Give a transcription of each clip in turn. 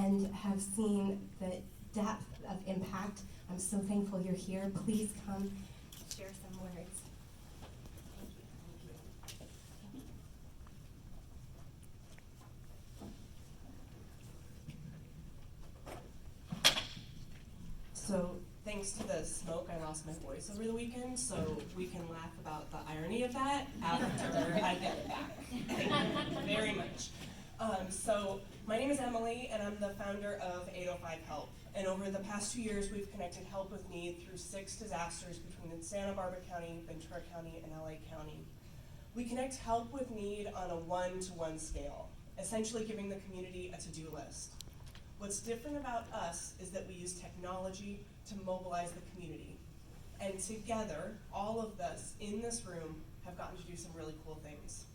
and have seen the depth of impact. I'm so thankful you're here. Please come share some words. So thanks to the smoke, I lost my voice over the weekend, so we can laugh about the irony of that after I get it back. Thank you very much. So my name is Emily, and I'm the founder of 805 Help. And over the past 2 years, we've connected Help with Need through 6 disasters between Santa Barbara County, Ventura County, and LA County. We connect Help with Need on a 1-to-1 scale, essentially giving the community a to-do list. What's different about us is that we use technology to mobilize the community. And together, all of us in this room have gotten to do some really cool things.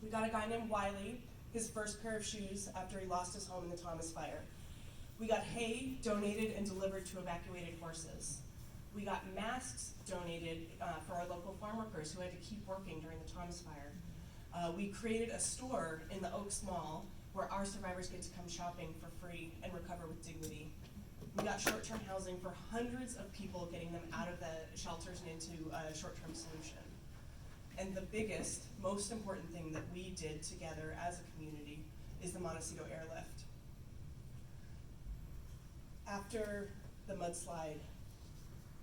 We got a guy named Wiley his first pair of shoes after he lost his home in the Thomas fire. We got hay donated and delivered to evacuated horses. We got masks donated for our local farm workers who had to keep working during the Thomas fire. We created a store in the Oaks Mall where our survivors get to come shopping for free and recover with dignity. We got short-term housing for hundreds of people, getting them out of the shelters and into a short-term solution. And the biggest, most important thing that we did together as a community is the Montecito Airlift. After the mudslide,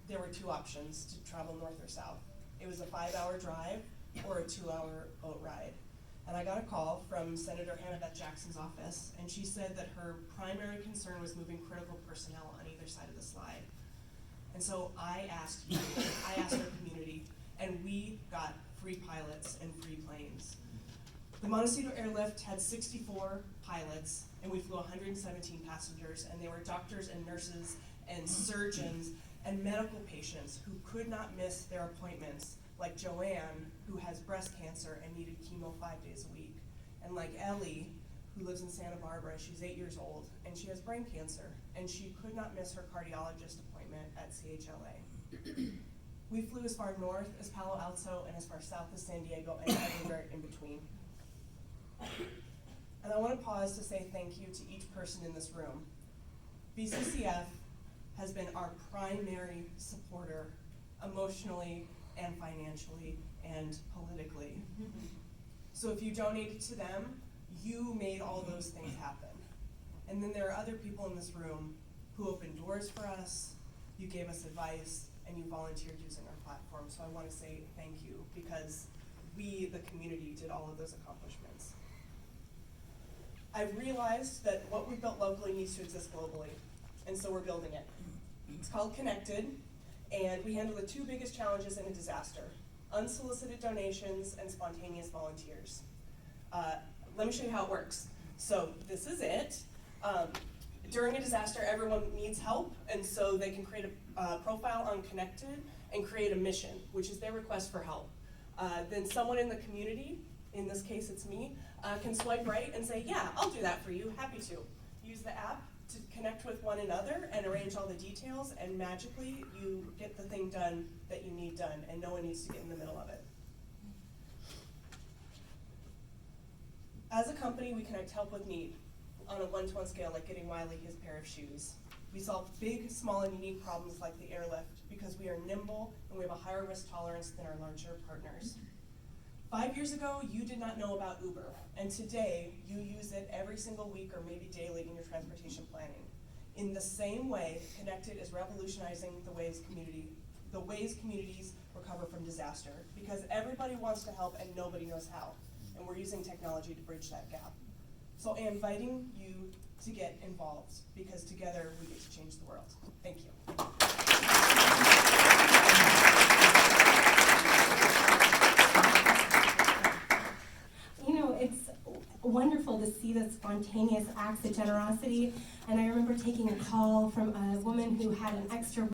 there were 2 options to travel north or south. It was a 5-hour drive or a 2-hour boat ride. And I got a call from Senator Hannah Beth Jackson's office, and she said that her primary concern was moving critical personnel on either side of the slide. And so I asked our community, and we got free pilots and free planes. The Montecito Airlift had 64 pilots, and we flew 117 passengers, and they were doctors and nurses and surgeons and medical patients who could not miss their appointments, like Joanne, who has breast cancer and needed chemo 5 days a week, and like Ellie, who lives in Santa Barbara. She's 8 years old, and she has brain cancer, and she could not miss her cardiologist appointment at CHLA. We flew as far north as Palo Alto and as far south as San Diego and everywhere in between. And I want to pause to say thank you to each person in this room. VCCF has been our primary supporter emotionally and financially and politically. So if you donated to them, you made all those things happen. And then there are other people in this room who opened doors for us, you gave us advice, and you volunteered using our platform. So I want to say thank you, because we, the community, did all of those accomplishments. I've realized that what we built locally needs to exist globally, and so we're building it. It's called Connected, and we handle the 2 biggest challenges in a disaster: unsolicited donations and spontaneous volunteers. Let me show you how it works. So this is it. During a disaster, everyone needs help, and so they can create a profile on Connected and create a mission, which is their request for help. Then someone in the community, in this case it's me, can swipe right and say, yeah, I'll do that for you, happy to. Use the app to connect with one another and arrange all the details, and magically you get the thing done that you need done, and no one needs to get in the middle of it. As a company, we connect Help with Need on a 1-to-1 scale, like getting Wiley his pair of shoes. We solve big, small, and unique problems like the airlift because we are nimble and we have a higher risk tolerance than our larger partners. 5 years ago, you did not know about Uber, and today you use it every single week or maybe daily in your transportation planning. In the same way, Connected is revolutionizing the ways communities recover from disaster, because everybody wants to help and nobody knows how, and we're using technology to bridge that gap. So I'm inviting you to get involved, because together we get to change the world. Thank you. You know, it's wonderful to see the spontaneous acts of generosity, and I remember taking a call from a woman who had an extra